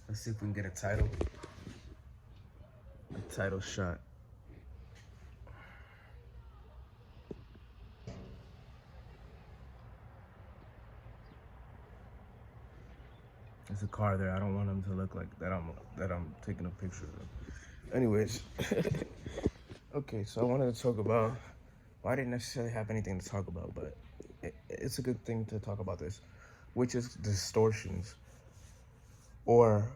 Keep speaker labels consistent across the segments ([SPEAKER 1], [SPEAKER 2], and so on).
[SPEAKER 1] Let's see if we can get a title. A title shot. There's a car there. I don't want him to look like that I'm taking a picture of him. Anyways. Okay, so I wanted to talk about, well, I didn't necessarily have anything to talk about, but it's a good thing to talk about this, which is distortions. Or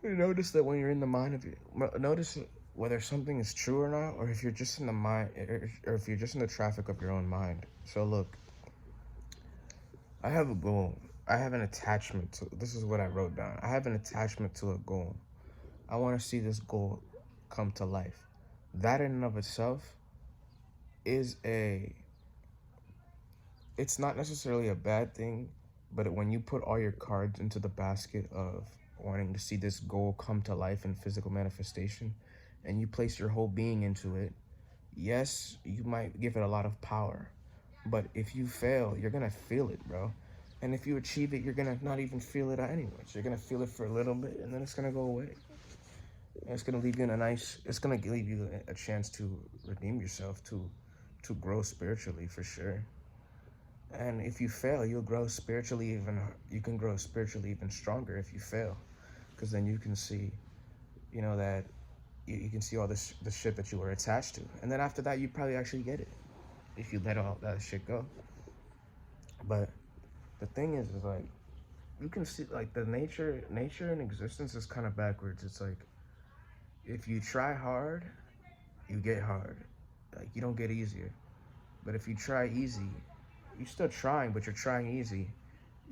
[SPEAKER 1] you notice that when you're in the mind of it, notice whether something is true or not, or if you're just in the mind, or if you're just in the traffic of your own mind. So look, I have a goal. I have an attachment to, this is what I wrote down. I have an attachment to a goal. I want to see this goal come to life. That in and of itself is it's not necessarily a bad thing, but when you put all your cards into the basket of wanting to see this goal come to life in physical manifestation, and you place your whole being into it, yes, you might give it a lot of power, but if you fail, you're gonna feel it, bro. And if you achieve it, you're gonna not even feel it anyways. You're gonna feel it for a little bit, and then it's gonna go away. And it's gonna leave you it's gonna leave you a chance to redeem yourself, to grow spiritually, for sure. And if you fail, you can grow spiritually even stronger if you fail, because then you can see, that you can see all the shit that you were attached to, and then after that, you probably actually get it if you let all that shit go. But the thing is like, you can see like the nature and existence is kind of backwards. It's like, if you try hard, you get hard. Like, you don't get easier. But if you try easy, you're still trying, but you're trying easy,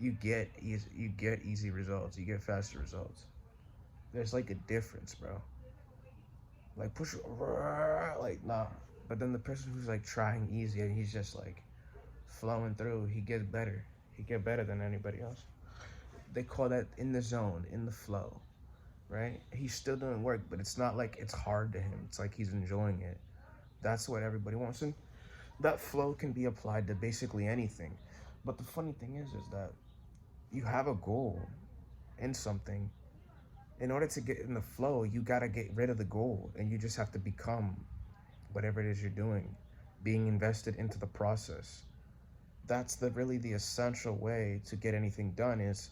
[SPEAKER 1] you get easy results. You get faster results. There's like a difference, bro. Like, like, nah. But then the person who's like trying easy and he's just like flowing through, he gets better. He get better than anybody else. They call that in the zone, in the flow, right? He's still doing work, but it's not like it's hard to him. It's like he's enjoying it. That's what everybody wants. And that flow can be applied to basically anything. But the funny thing is that you have a goal in something. In order to get in the flow, you gotta get rid of the goal, and you just have to become whatever it is you're doing, being invested into the process. That's really the essential way to get anything done. Is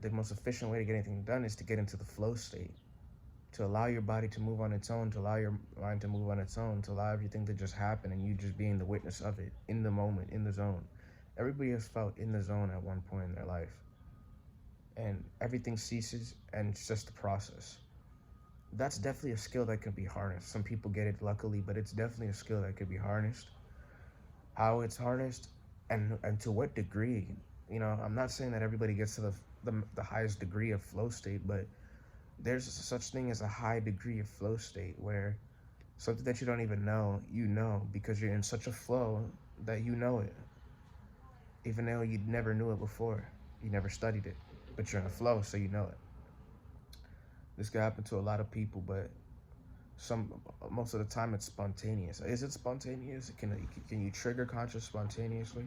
[SPEAKER 1] the most efficient way to get anything done is to get into the flow state, to allow your body to move on its own, to allow your mind to move on its own, to allow everything to just happen, and you just being the witness of it, in the moment, in the zone. Everybody has felt in the zone at one point in their life, and everything ceases, and it's just the process. That's definitely a skill that can be harnessed. Some people get it luckily, but it's definitely a skill that could be harnessed. How it's harnessed, and to what degree, I'm not saying that everybody gets to the highest degree of flow state, but there's such thing as a high degree of flow state where something that you don't even know, because you're in such a flow that you know it, even though you never knew it before. You never studied it, but you're in a flow, so you know it. This could happen to a lot of people, but most of the time it's spontaneous. Is it spontaneous? Can you trigger conscious spontaneously?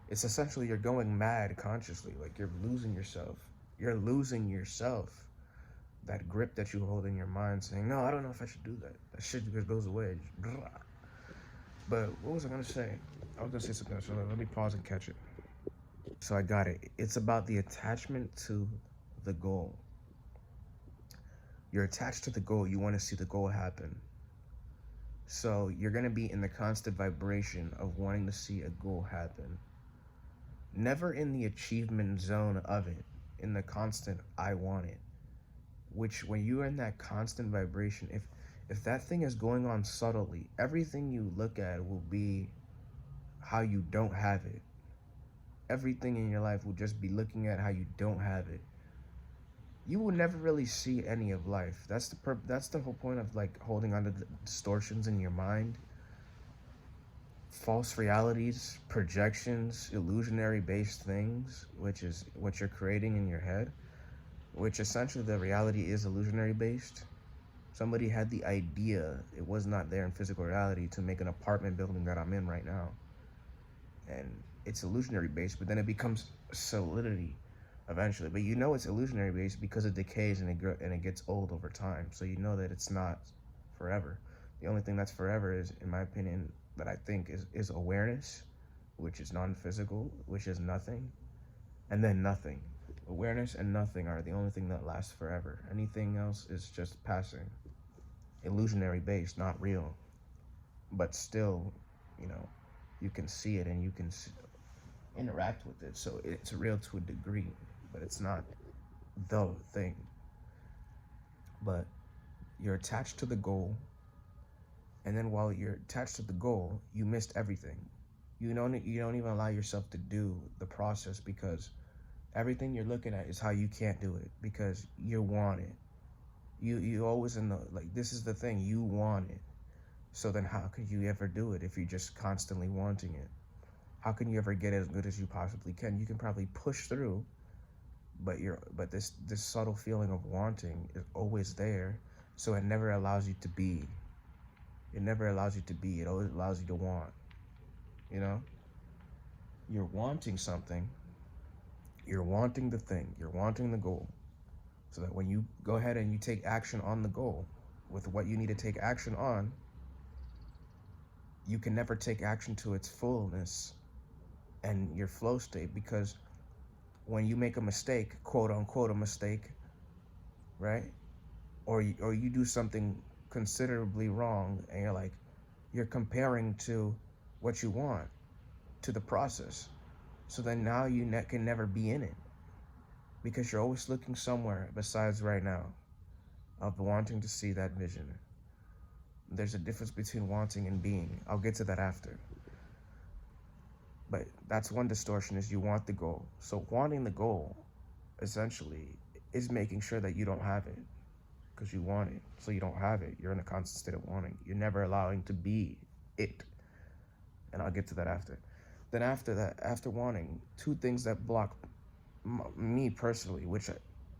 [SPEAKER 1] It's essentially you're going mad consciously, like you're losing yourself. You're losing yourself. That grip that you hold in your mind saying, no, I don't know if I should do that. That shit just goes away. But what was I gonna say? I was gonna say something else, so let me pause and catch it. So I got it. It's about the attachment to the goal. You're attached to the goal. You want to see the goal happen. So you're gonna be in the constant vibration of wanting to see a goal happen. Never in the achievement zone of it, in the constant I want it. Which, when you are in that constant vibration, if that thing is going on subtly, everything you look at will be how you don't have it. Everything in your life will just be looking at how you don't have it. You will never really see any of life. That's the whole point of like holding on to the distortions in your mind, false realities, projections, illusionary based things, which is what you're creating in your head. Which essentially the reality is illusionary based. Somebody had the idea, it was not there in physical reality, to make an apartment building that I'm in right now. And it's illusionary based, but then it becomes solidity eventually. But you know it's illusionary based because it decays and it gets old over time. So you know that it's not forever. The only thing that's forever is, in my opinion, that I think is awareness, which is non-physical, which is nothing, and then nothing. Awareness and nothing are the only thing that lasts forever. Anything else is just passing, illusionary based, not real, but still, you know, you can see it and you can interact with it. So it's real to a degree, but it's not the thing. But you're attached to the goal, and then while you're attached to the goal, you missed everything. You don't even allow yourself to do the process because everything you're looking at is how you can't do it because you want it. You always in the like this is the thing, you want it. So then how could you ever do it if you're just constantly wanting it? How can you ever get as good as you possibly can? You can probably push through, but this subtle feeling of wanting is always there. So it never allows you to be. It never allows you to be. It always allows you to want. You know? You're wanting something. You're wanting the thing. You're wanting the goal. So that when you go ahead and you take action on the goal with what you need to take action on, you can never take action to its fullness and your flow state, because when you make a mistake, quote unquote a mistake, right? Or you do something considerably wrong and you're comparing to what you want to the process. So then now you can never be in it because you're always looking somewhere besides right now of wanting to see that vision. There's a difference between wanting and being. I'll get to that after. But that's one distortion, is you want the goal. So wanting the goal essentially is making sure that you don't have it because you want it. So you don't have it. You're in a constant state of wanting. You're never allowing to be it. And I'll get to that after. Then after that, after wanting, two things that block me personally, which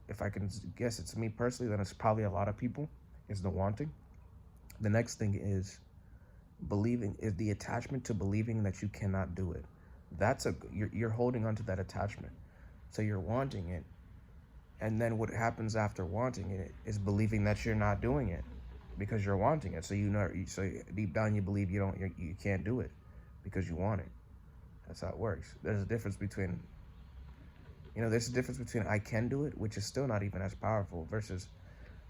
[SPEAKER 1] if I can guess it's me personally, then it's probably a lot of people, is the wanting. The next thing is believing, is the attachment to believing that you cannot do it. You're holding on to that attachment. So you're wanting it, and then what happens after wanting it is believing that you're not doing it because you're wanting it. So so deep down you believe you can't do it because you want it. That's how it works. There's a difference between I can do it, which is still not even as powerful, versus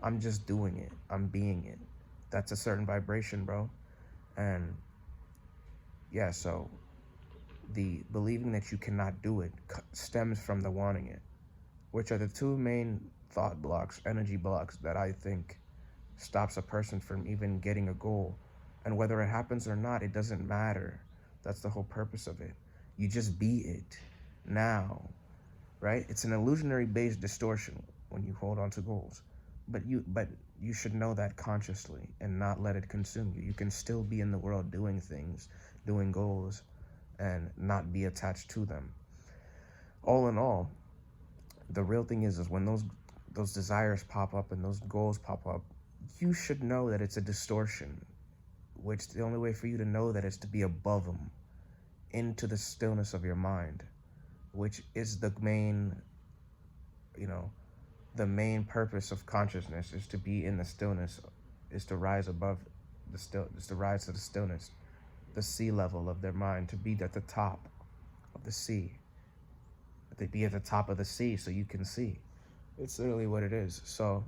[SPEAKER 1] I'm just doing it. I'm being it. That's a certain vibration, bro. And yeah, so the believing that you cannot do it stems from the wanting it, which are the two main thought blocks, energy blocks, that I think stops a person from even getting a goal. And whether it happens or not, it doesn't matter. That's the whole purpose of it. You just be it now, right? It's an illusionary based distortion when you hold on to goals. But you should know that consciously and not let it consume you. You can still be in the world doing things, doing goals, and not be attached to them. All in all, the real thing is when those desires pop up and those goals pop up, you should know that it's a distortion, which the only way for you to know that is to be above them, into the stillness of your mind, which is the main, the main purpose of consciousness, is to be in the stillness, is to rise above is to rise to the stillness, the sea level of their mind, to be at the top of the sea. To be at the top of the sea so you can see. It's literally what it is. So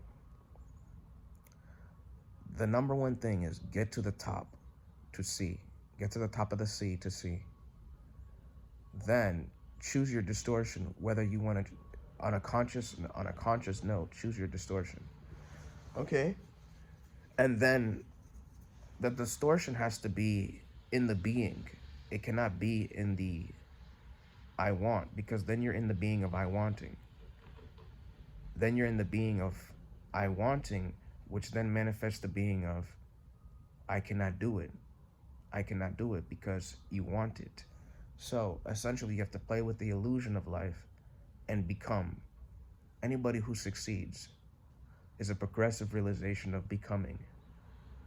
[SPEAKER 1] the number one thing is get to the top to see. Get to the top of the sea to see. Then choose your distortion, whether you want to, on a conscious note, choose your distortion. Okay? And then the distortion has to be in the being. It cannot be in the I want, because then you're in the being of I wanting. Then you're in the being of I wanting, which then manifests the being of I cannot do it. I cannot do it because you want it. So essentially you have to play with the illusion of life and become. Anybody who succeeds is a progressive realization of becoming,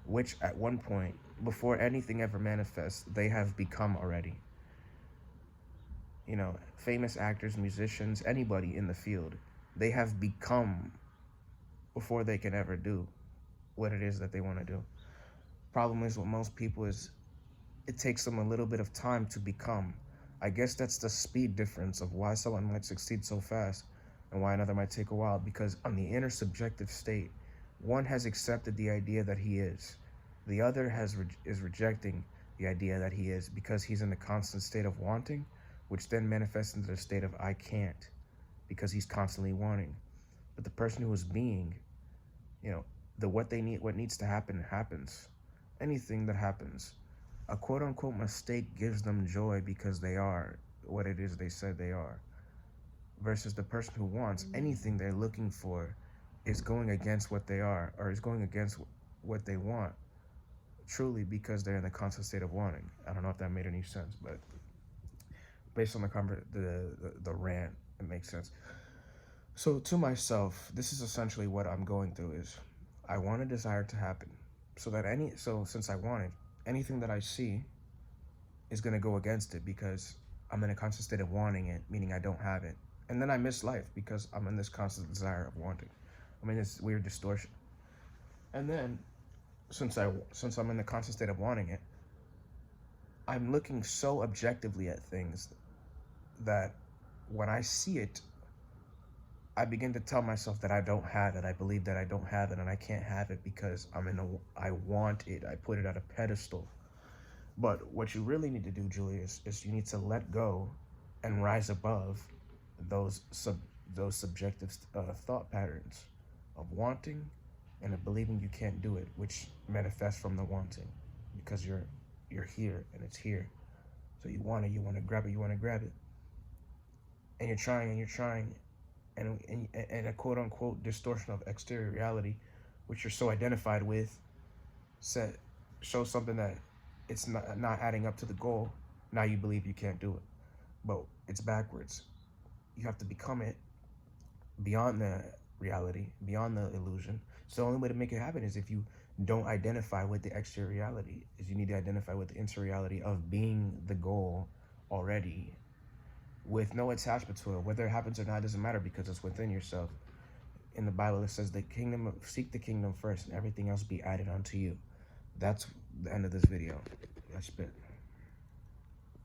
[SPEAKER 1] which at one point, before anything ever manifests, they have become already. you know, famous actors, musicians, anybody in the field, they have become before they can ever do what it is that they want to do. Problem is with most people is it takes them a little bit of time to become. I guess that's the speed difference of why someone might succeed so fast and why another might take a while, because on the inner subjective state, one has accepted the idea that he is. The other is rejecting the idea that he is because he's in the constant state of wanting, which then manifests into the state of I can't, because he's constantly wanting. But the person who is being, you know, what needs to happen happens. Anything that happens, a quote unquote mistake gives them joy because they are what it is they said they are. Versus the person who wants, anything they're looking for is going against what they are, or is going against what they want, truly because they're in the constant state of wanting. I don't know if that made any sense, but based on the rant, it makes sense. So to myself, this is essentially what I'm going through is I want a desire to happen. So since I want it, anything that I see is gonna go against it because I'm in a constant state of wanting it, meaning I don't have it. And then I miss life because I'm in this constant desire of wanting. I mean, this weird distortion. And then since I'm in the constant state of wanting it, I'm looking so objectively at things that when I see it, I begin to tell myself that I don't have it. I believe that I don't have it and I can't have it because I want it. I put it at a pedestal. But what you really need to do, Julius, is you need to let go and rise above those subjective thought patterns of wanting and of believing you can't do it, which manifests from the wanting because you're here and it's here. So you want to grab it, and you're trying, and a quote unquote distortion of exterior reality, which you're so identified with, shows something that it's not adding up to the goal. Now you believe you can't do it, but it's backwards. You have to become it beyond the reality, beyond the illusion. So the only way to make it happen is if you don't identify with the exterior reality, is you need to identify with the inner reality of being the goal already, with no attachment to it. Whether it happens or not doesn't matter because it's within yourself. In the Bible, it says seek the kingdom first and everything else be added unto you. That's the end of this video. That's it.